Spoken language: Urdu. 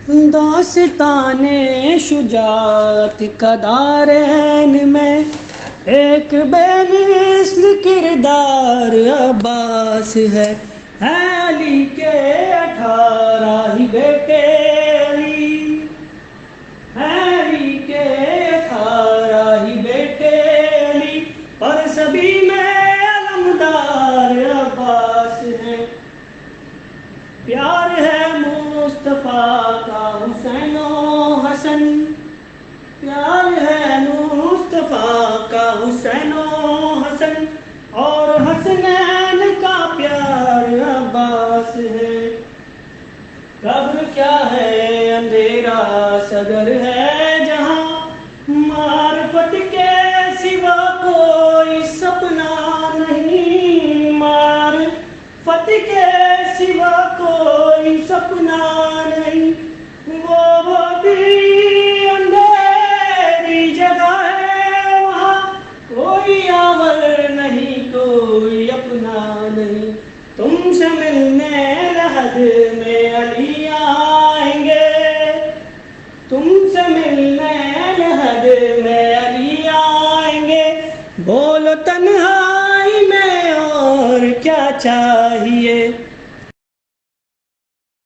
داستان شجاعت کا دارین میں ایک بے مثل کردار عباس ہے علی کے 18 ہی بیٹے علی، علی کے 18 ہی بیٹے علی، اور سبھی میں علمدار عباس ہے۔ پیار ہے مصطفیٰ کا حسین و حسن، پیار ہے مصطفیٰ کا حسین و حسن، اور حسنین کا پیار عباس ہے۔ قبر کیا ہے اندھیرا صدر ہے جہاں، معرفت کے سوا کوئی سپنا نہیں، معرفت کے سوا کوئی سپنا نہیں، وہ بھی اندھیری جگہ ہے وہاں کوئی آور نہیں کوئی اپنا نہیں۔ تم سے ملنے لحد میں علی آئیں گے، تم سے ملنے لحد میں علی آئیں گے، بولو تنہائی میں اور کیا چاہیے۔